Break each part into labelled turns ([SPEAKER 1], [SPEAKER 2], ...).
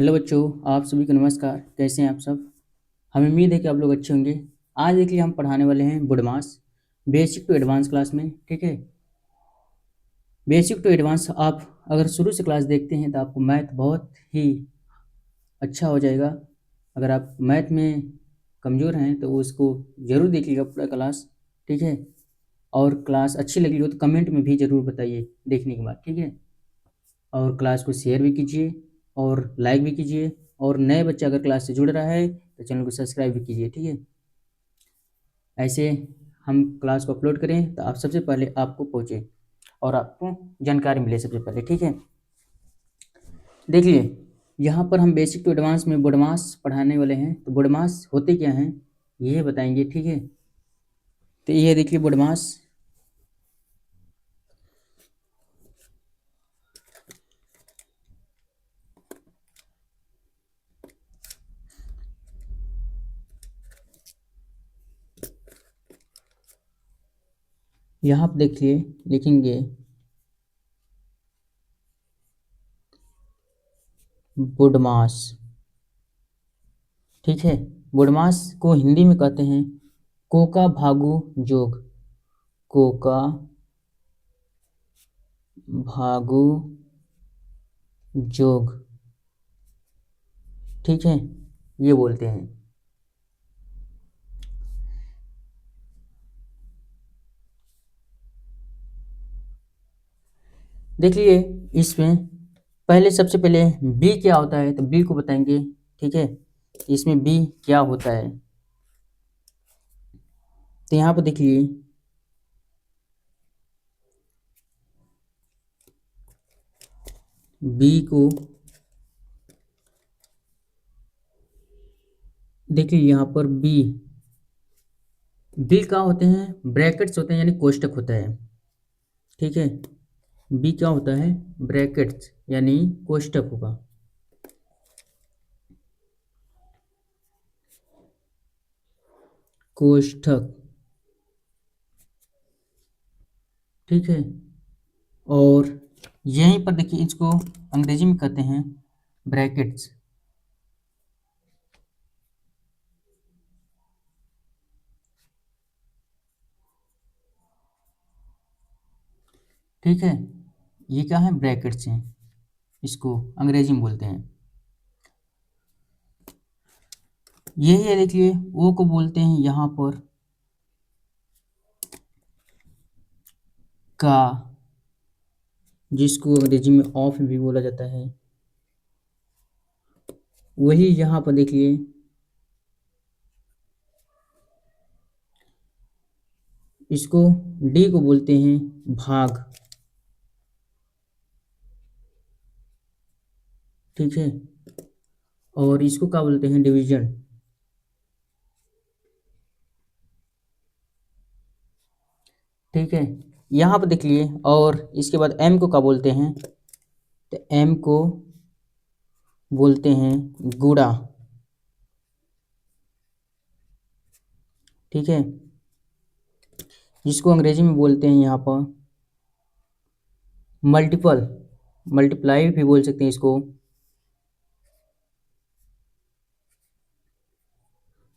[SPEAKER 1] Hello बच्चों, आप सभी को नमस्कार। कैसे हैं आप सब? हमें उम्मीद है कि आप लोग अच्छे होंगे। आज देखिए हम पढ़ाने वाले हैं बुडमास बेसिक टू एडवांस क्लास में। ठीक है, बेसिक टू एडवांस आप अगर शुरू से क्लास देखते हैं तो आपको मैथ बहुत ही अच्छा हो जाएगा। अगर आप मैथ में कमज़ोर हैं तो उसको ज़रूर देखिएगा पूरा क्लास। ठीक है, और क्लास अच्छी लगी हो तो कमेंट में भी ज़रूर बताइए देखने के बाद। ठीक है, और क्लास को शेयर भी कीजिए और लाइक भी कीजिए, और नए बच्चे अगर क्लास से जुड़ रहा है तो चैनल को सब्सक्राइब भी कीजिए। ठीक है, ऐसे हम क्लास को अपलोड करें तो आप सबसे पहले आपको पहुँचे और आपको जानकारी मिले सबसे पहले। ठीक है, देखिए यहाँ पर हम बेसिक टू एडवांस में बोडमास पढ़ाने वाले हैं। तो बोडमास होते क्या हैं ये बताएंगे। ठीक है, तो ये देखिए बोडमास। यहाँ पर देखिए लिखेंगे बोडमास। ठीक है, बोडमास को हिंदी में कहते हैं कोका भागु जोग। कोका भागु जोग। ठीक है, ये बोलते हैं। देखिए इसमें पहले सबसे पहले बी क्या होता है तो बी को बताएंगे। ठीक है, इसमें बी क्या होता है तो यहाँ पर देखिए बी को देखिए यहाँ पर बी बी क्या होते हैं, ब्रैकेट्स होते हैं यानी कोष्टक होता है। ठीक है, बी क्या होता है, ब्रैकेट्स यानी कोष्टक होगा। कोष्ठक। ठीक है, और यहीं पर देखिए इसको अंग्रेजी में कहते हैं ब्रैकेट्स। ठीक है, ये क्या है, ब्रैकेट्स हैं, इसको अंग्रेजी में बोलते हैं। यही है देखिए ओ को बोलते हैं यहाँ पर का, जिसको अंग्रेजी में ऑफ भी बोला जाता है। वही यहाँ पर देखिए इसको डी को बोलते हैं भाग। ठीक है, और इसको क्या बोलते हैं, डिवीजन। ठीक है, यहाँ पर देखिए और इसके बाद एम को क्या बोलते हैं तो एम को बोलते हैं गुणा। ठीक है, जिसको अंग्रेजी में बोलते हैं यहाँ पर मल्टीपल, मल्टीप्लाई भी बोल सकते हैं इसको,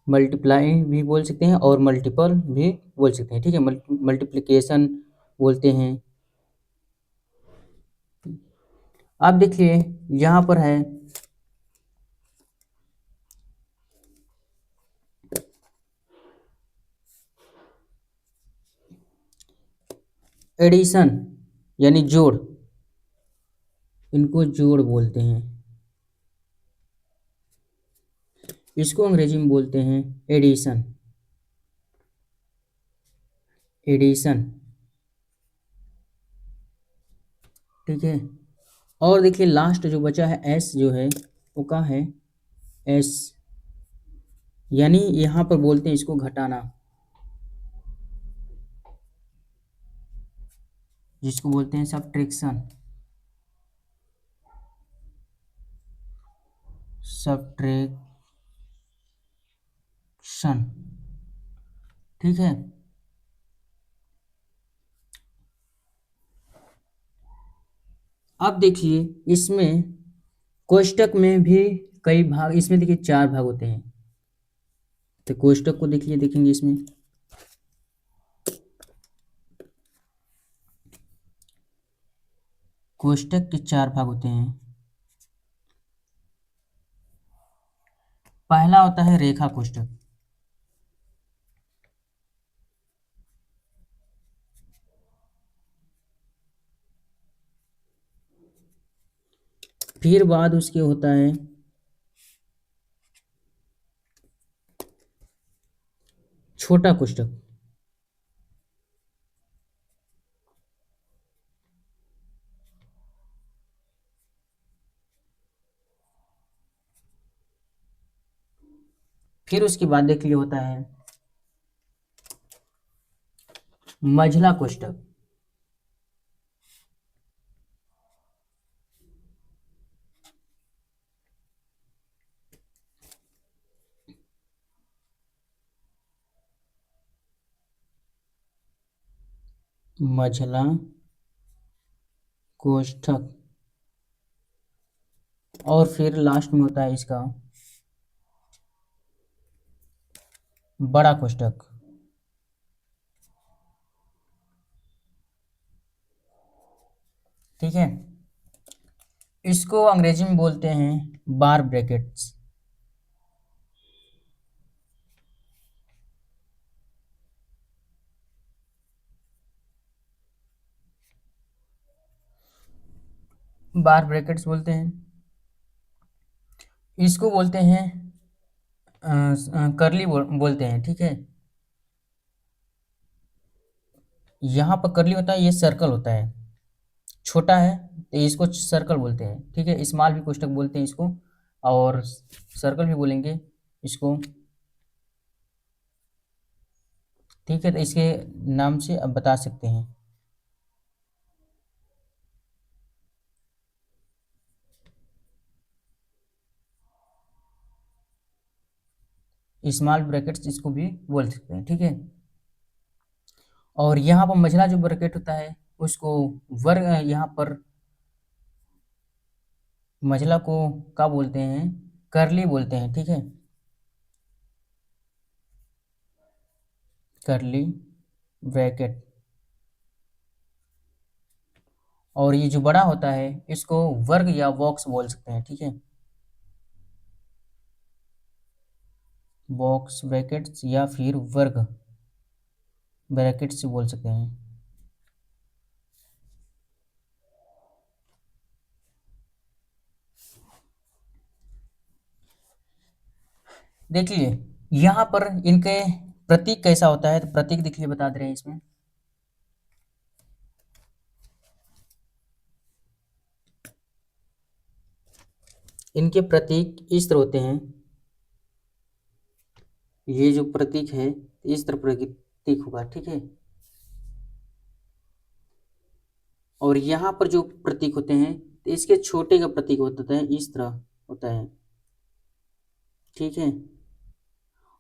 [SPEAKER 1] मल्टीप्लाई भी बोल सकते हैं और मल्टीपल भी बोल सकते हैं। ठीक है, मल्टीप्लिकेशन बोलते हैं। आप देखिए यहाँ पर है एडिशन यानी जोड़, इनको जोड़ बोलते हैं। इसको अंग्रेजी में बोलते हैं एडिशन। एडिशन। ठीक है, और देखिए लास्ट जो बचा है एस जो है वो क्या है, एस यानी यहाँ पर बोलते हैं इसको घटाना, जिसको बोलते हैं सब्ट्रैक्शन। सब्ट्रैक्शन। ठीक है, अब देखिए इसमें कोष्टक में भी कई भाग, इसमें देखिए 4 भाग होते हैं। तो कोष्टक को देखिए, देखेंगे इसमें कोष्टक के 4 भाग होते हैं। पहला होता है रेखा कोष्टक। फिर बाद उसके होता है छोटा कोष्टक। फिर उसके बाद देखिए होता है मझला कोष्टक। मझला कोष्ठक। और फिर लास्ट में होता है इसका बड़ा कोष्ठक। ठीक है, इसको अंग्रेजी में बोलते हैं बार ब्रैकेट्स। बार ब्रैकेट्स बोलते हैं। इसको बोलते हैं करली बोलते हैं। ठीक है, यहाँ पर करली होता है, ये सर्कल होता है, छोटा है तो इसको सर्कल बोलते हैं। ठीक है, स्मॉल भी कोष्ठक बोलते हैं इसको, और सर्कल भी बोलेंगे इसको। ठीक है, तो इसके नाम से अब बता सकते हैं। स्मॉल ब्रैकेट्स इसको भी बोल सकते हैं। ठीक है, और यहाँ पर मझला जो ब्रैकेट होता है उसको वर्ग, यहाँ पर मझला को क्या बोलते हैं, करली बोलते हैं। ठीक है, करली ब्रैकेट। और ये जो बड़ा होता है इसको वर्ग या बॉक्स बोल सकते हैं। ठीक है, बॉक्स ब्रैकेट्स या फिर वर्ग ब्रैकेट्स बोल सकते हैं। देखिए यहाँ पर इनके प्रतीक कैसा होता है, तो प्रतीक देखिए बता दे रहे हैं इसमें। इनके प्रतीक इस तरह होते हैं। ये जो प्रतीक है इस तरह प्रतीक होगा। ठीक है, और यहाँ पर जो प्रतीक होते हैं तो इसके छोटे का प्रतीक होता है, इस तरह होता है। ठीक है,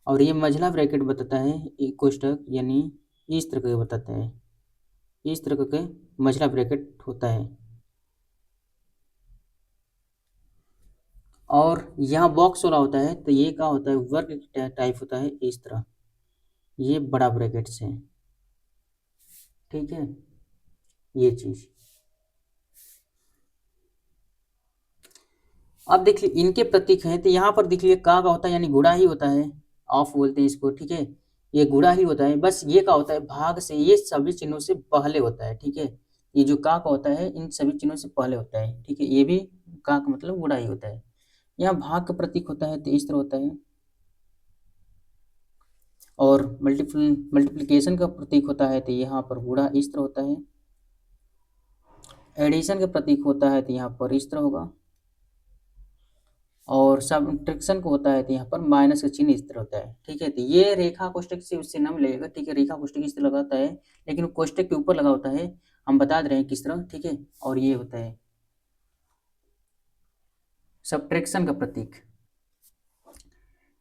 [SPEAKER 1] और ये मझला ब्रैकेट बताता है एक कोष्ठक, यानी इस तरह का बताता है, इस तरह का मझला ब्रैकेट होता है। और यहाँ बॉक्स वाला होता है तो ये क्या होता है, वर्ग टाइप होता है इस तरह, ये बड़ा ब्रैकेट्स है। ठीक है, ये चीज। अब देखिए इनके प्रतीक हैं तो यहाँ पर देखिए का होता है, यानी गुणा ही होता है, ऑफ बोलते हैं इसको। ठीक है, ये गुणा ही होता है, बस ये का होता है भाग से, ये सभी चिन्हों से पहले होता है। ठीक है, ये जो का होता है इन सभी चिन्हों से पहले होता है। ठीक है, ये भी का मतलब गुणा ही होता है। यहाँ भाग का प्रतीक होता है तो इस तरह होता है, और मल्टीप्लिकेशन का प्रतीक होता है तो यहाँ पर गुणा इस तरह होता है। एडिशन का प्रतीक होता है तो यहाँ पर इस तरह होगा, और सब्ट्रैक्शन को होता है तो यहाँ पर माइनस का चिन्ह इस तरह होता है। ठीक है, तो ये रेखा कोष्ठक से उससे नाम लगेगा। ठीक है, रेखा कोष्ठक इस तरह लगाता है, लेकिन कोष्ठक के ऊपर लगा होता है, हम बता दे रहे हैं किस तरह। ठीक है, और ये होता है सब्ट्रैक्शन का प्रतीक।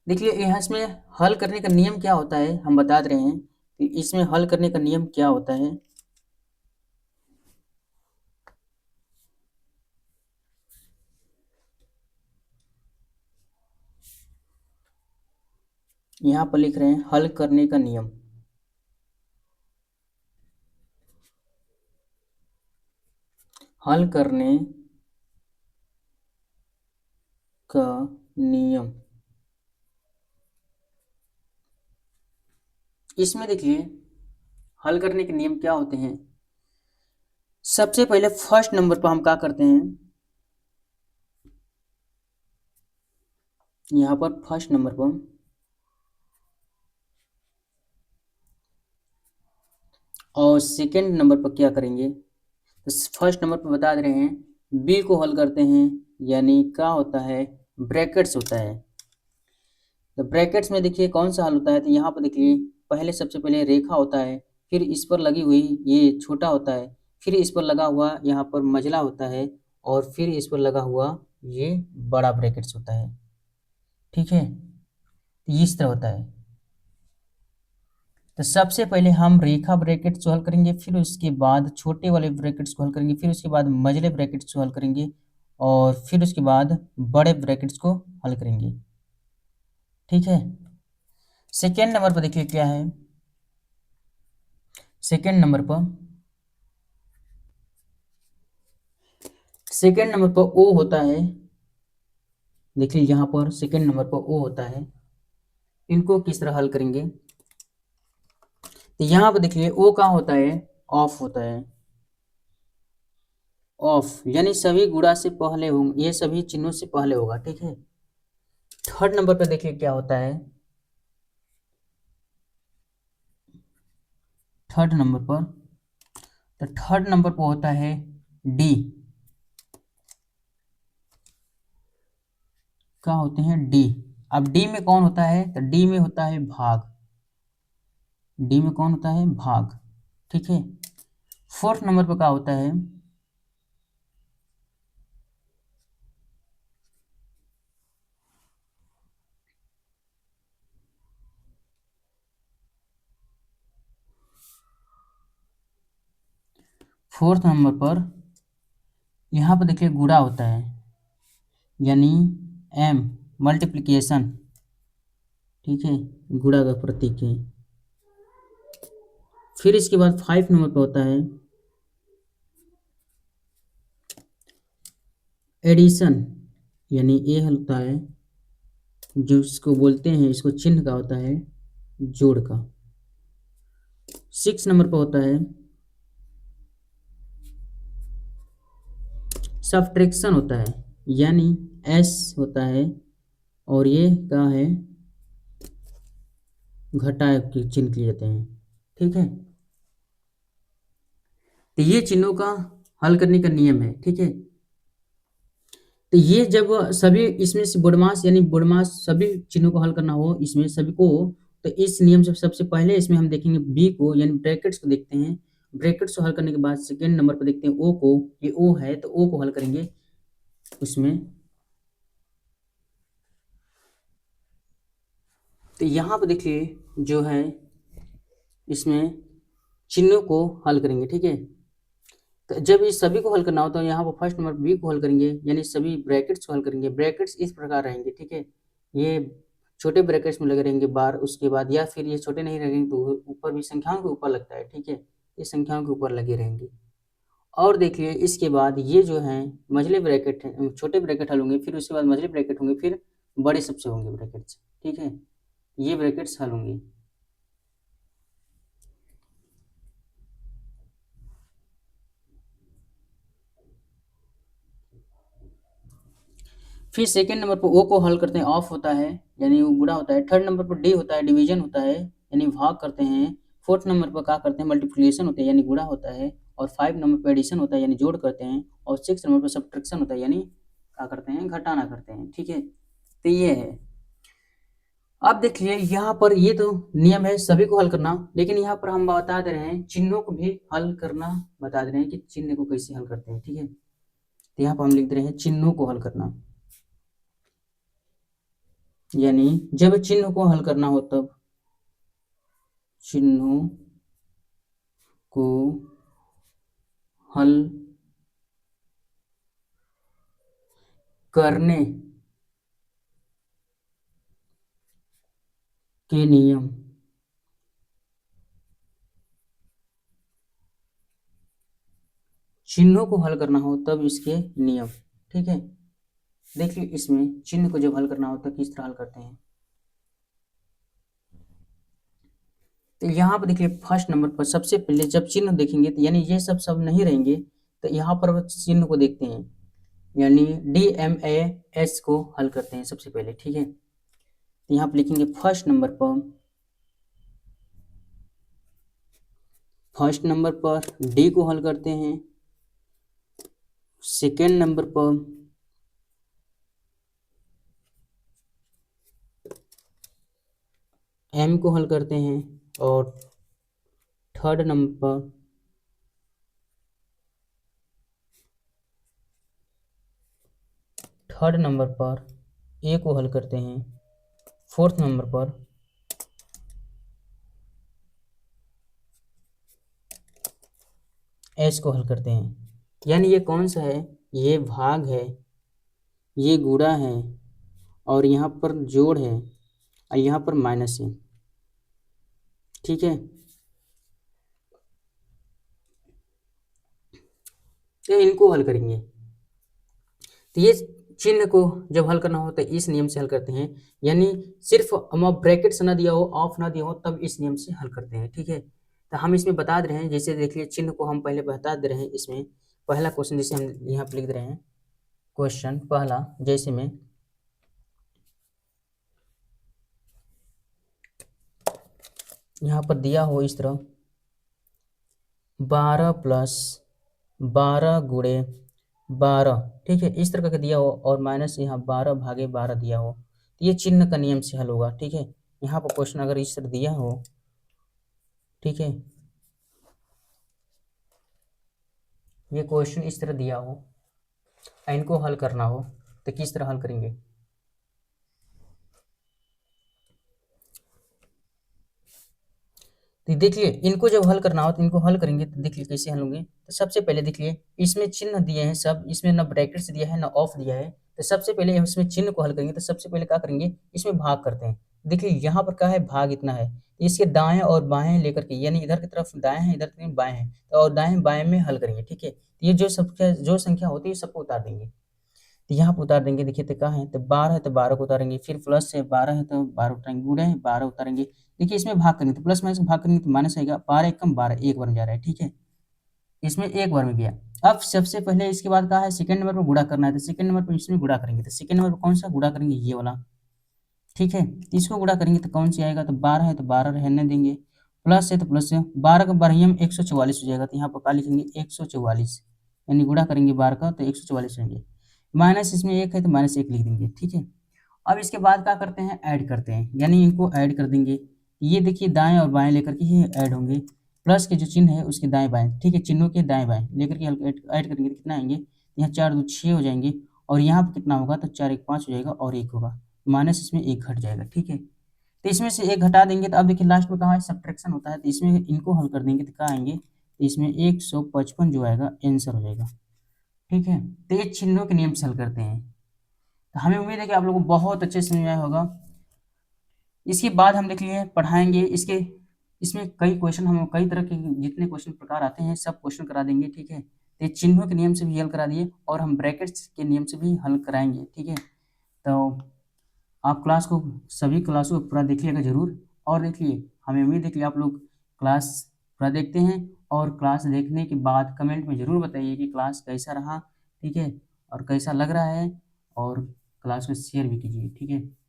[SPEAKER 1] देखिए यहाँ इसमें हल करने का नियम क्या होता है, हम बता दे रहे हैं कि इसमें हल करने का नियम क्या होता है। यहाँ पर लिख रहे हैं हल करने का नियम। हल करने का नियम। इसमें देखिए हल करने के नियम क्या होते हैं। सबसे पहले फर्स्ट नंबर पर हम क्या करते हैं, यहाँ पर फर्स्ट नंबर पर और सेकेंड नंबर पर क्या करेंगे, तो फर्स्ट नंबर पर बता दे रहे हैं बी को हल करते हैं, यानी क्या होता है, ब्रैकेट्स होता है। तो ब्रैकेट्स में देखिए कौन सा हल होता है, तो यहाँ पर देखिए पहले सबसे पहले रेखा होता है, फिर इस पर लगी हुई ये छोटा होता है, फिर इस पर लगा हुआ यहाँ पर मझला होता है, और फिर इस पर लगा हुआ ये बड़ा ब्रैकेट्स होता है। ठीक है, तो इस तरह होता है। तो सबसे पहले हम रेखा ब्रैकेट्स को हल करेंगे, फिर उसके बाद छोटे वाले ब्रैकेट्स को हल करेंगे, फिर उसके बाद मझले ब्रैकेट्स को हल करेंगे, और फिर उसके बाद बड़े ब्रैकेट्स को हल करेंगे। ठीक है, सेकेंड नंबर पर देखिए क्या है। सेकेंड नंबर पर ओ होता है। देखिए यहाँ पर सेकेंड नंबर पर ओ होता है, इनको किस तरह हल करेंगे, तो यहाँ पर देखिए ओ कहाँ होता है, ऑफ होता है। ऑफ यानी सभी गुणा से पहले होंगे, ये सभी चिन्हों से पहले होगा। ठीक है, थर्ड नंबर पर देखिए क्या होता है। थर्ड नंबर पर, तो थर्ड नंबर पर होता है डी। क्या होते हैं, डी। अब डी में कौन होता है, तो डी में होता है भाग। डी में कौन होता है, भाग। ठीक है, फोर्थ नंबर पर क्या होता है, फोर्थ नंबर पर यहाँ पर देखिए गुणा होता है, यानी एम, मल्टीप्लिकेशन। ठीक है, गुणा का प्रतीक है। फिर इसके बाद फाइव नंबर पर होता है एडिशन, यानी ए होता है जो इसको बोलते हैं, इसको चिन्ह का होता है जोड़ का। सिक्स नंबर पर होता है सब्ट्रैक्शन होता है, यानी एस होता है, और ये क्या है, घटाए के चिन्ह किए जाते हैं। ठीक है, तो ये चिन्हों का हल करने का नियम है। ठीक है, तो ये जब सभी इसमें से बुड़मास यानी बुड़मास सभी चिन्हों को हल करना हो इसमें सभी को, तो इस नियम से सबसे पहले इसमें हम देखेंगे बी को, यानी ब्रैकेट्स को देखते हैं। ब्रैकेट्स को हल करने के बाद सेकेंड नंबर पर देखते हैं ओ को, ये ओ है तो ओ को हल करेंगे उसमें। तो यहाँ पर देखिए जो है इसमें चिन्हों को हल करेंगे। ठीक है, तो जब इस सभी को हल करना हो तो यहाँ पर फर्स्ट नंबर बी को हल करेंगे, यानी सभी ब्रैकेट्स को हल करेंगे। ब्रैकेट्स इस प्रकार रहेंगे। ठीक है, ये छोटे ब्रैकेट्स में लगे रहेंगे बार, उसके बाद या फिर ये छोटे नहीं रहेंगे तो ऊपर भी संख्याओं के ऊपर लगता है। ठीक है, ये संख्याओं के ऊपर लगे रहेंगे। और देखिए इसके बाद ये जो हैं मझले ब्रैकेट हैं, छोटे ब्रैकेट हल होंगे, फिर उसके बाद मझले ब्रैकेट होंगे, फिर बड़े सबसे होंगे ब्रैकेट्स। ठीक है, ये ब्रैकेट्स हल होंगे। फिर सेकेंड नंबर पर ओ को हल करते हैं, ऑफ होता है यानी वो गुणा होता है। थर्ड नंबर पर डी होता है, डिवीजन होता है यानी भाग करते हैं। फोर्थ नंबर पर क्या करते हैं, मल्टीप्लिकेशन होते हैं यानी गुणा होता है। और फाइव नंबर पर एडिशन होता है यानी जोड़ करते हैं। और सिक्स नंबर पर सब्ट्रैक्शन होता है यानी क्या करते हैं, घटाना करते हैं। ठीक है, तो ये है। अब देखिए यहाँ पर ये तो नियम है सभी को हल करना, लेकिन यहाँ पर हम बता दे रहे हैं चिन्हों को भी हल करना बता दे रहे हैं कि चिन्ह को कैसे हल करते हैं। ठीक है, तो यहाँ पर हम लिख दे रहे हैं चिन्हों को हल करना, यानी जब चिन्ह को हल करना हो तब चिन्हों को हल करने के नियम। चिन्हों को हल करना हो तब इसके नियम। ठीक है, देखिए इसमें चिन्ह को जब हल करना हो तो किस तरह हल करते हैं। तो यहाँ पर देखिए फर्स्ट नंबर पर सबसे पहले जब चिन्ह देखेंगे तो यानी ये सब नहीं रहेंगे, तो यहाँ पर चिन्ह को देखते हैं, यानी DMAS को हल करते हैं सबसे पहले। ठीक है, तो यहाँ पर लिखेंगे फर्स्ट नंबर पर डी को हल करते हैं, सेकेंड नंबर पर एम को हल करते हैं, और थर्ड नंबर पर ए को हल करते हैं, फोर्थ नंबर पर एस को हल करते हैं। यानी ये कौन सा है, ये भाग है, ये गुणा है, और यहाँ पर जोड़ है, और यहाँ पर माइनस है। ठीक है, तो इनको हल करेंगे। तो ये चिन्ह को जब हल करना हो तो इस नियम से हल करते हैं, यानी सिर्फ हम ब्रैकेट्स ना दिया हो, ऑफ ना दिया हो, तब इस नियम से हल करते हैं। ठीक है, तो हम इसमें बता दे रहे हैं, जैसे देखिए चिन्ह को हम पहले बता दे रहे हैं। इसमें पहला क्वेश्चन जैसे हम यहाँ पर लिख दे रहे हैं, क्वेश्चन पहला जैसे में यहाँ पर दिया हो इस तरह 12 + 12 गुणे 12, ठीक है, इस तरह का दिया हो, और माइनस यहाँ 12/12 दिया हो, तो ये चिन्ह का नियम से हल होगा। ठीक है, यहाँ पर क्वेश्चन अगर इस तरह दिया हो, ठीक है, ये क्वेश्चन इस तरह दिया हो, इनको हल करना हो तो किस तरह हल करेंगे। तो देखिए इनको जब हल करना हो तो इनको हल करेंगे, तो देखिए कैसे हल होंगे। तो सबसे पहले देखिए इसमें चिन्ह दिए हैं सब, इसमें ना ब्रैकेट्स दिया है ना ऑफ दिया है, तो सबसे पहले हम इसमें चिन्ह को हल करेंगे। तो सबसे पहले क्या करेंगे, इसमें भाग करते हैं। देखिए यहाँ पर क्या है, भाग इतना है, तो इसके दाएं और बाएं लेकर के, यानी इधर की तरफ दाएं है, इधर की तरफ बाएं है, तो और दाएं बाएं में हल करेंगे। ठीक है, तो ये जो संख्या होती है सबको उतार देंगे। तो यहाँ पर उतार देंगे, देखिए तो क्या है, तो 12 है तो 12 को उतारेंगे, फिर प्लस है 12 है तो 12 उतारेंगे, गुणे है 12 उतारेंगे। देखिए इसमें भाग करेंगे तो प्लस माइनस भाग करेंगे तो माइनस आएगा, 12 एकम 12 एक बार में जा रहा है। ठीक है, इसमें एक बार में गया। अब सबसे पहले इसके बाद कहा है सेकंड नंबर पर गुणा करना है, तो सेकंड नंबर पर इसमें गुणा करेंगे, तो सेकंड नंबर पर कौन सा गुणा करेंगे, ये वाला। ठीक है, तो इसको गुणा करेंगे तो कौन सी आएगा, तो 12 है तो 12 रहने देंगे, प्लस है तो प्लस है, 12 का बरहियम 144 हो जाएगा, तो यहाँ पर क्या लिखेंगे 144, यानी गुणा करेंगे 12 का तो 144 रहेंगे, माइनस इसमें एक है तो -1 लिख देंगे। ठीक है, अब इसके बाद क्या करते हैं, ऐड करते हैं, यानी इनको ऐड कर देंगे। ये देखिए दाएं और बाएं लेकर के ही ऐड होंगे, प्लस के जो चिन्ह है उसके दाएं बाएं, ठीक है, चिन्हों के दाएं बाएं लेकर के ऐड करेंगे तो कितना आएंगे, यहाँ 4 2 6 हो जाएंगे, और यहाँ पर कितना होगा, तो 4 1 5 हो जाएगा, और 1 होगा, माइनस इसमें 1 घट जाएगा। ठीक है, तो इसमें से 1 घटा देंगे, तो अब देखिए लास्ट में कहाँ है, सब्ट्रैक्शन होता है, तो इसमें इनको हल कर देंगे तो क्या आएंगे, तो इसमें 155 जो आएगा आंसर हो जाएगा। ठीक है, तो ये चिन्हों के नियम से हल करते हैं। तो हमें उम्मीद है कि आप लोगों को बहुत अच्छे से समझ में आया होगा। इसके बाद हम देख लिए पढ़ाएंगे इसमें कई क्वेश्चन, हम कई तरह के जितने क्वेश्चन प्रकार आते हैं सब क्वेश्चन करा देंगे। ठीक है, तो ये चिन्हों के नियम से भी हल करा दिए, और हम ब्रैकेट्स के नियम से भी हल कराएंगे। ठीक है, तो आप सभी क्लासों को पूरा देखिएगा जरूर, और देखिए हमें उम्मीद है कि आप लोग क्लास पूरा देखते हैं, और क्लास देखने के बाद कमेंट में ज़रूर बताइए कि क्लास कैसा रहा। ठीक है, और कैसा लग रहा है, और क्लास को शेयर भी कीजिए। ठीक है।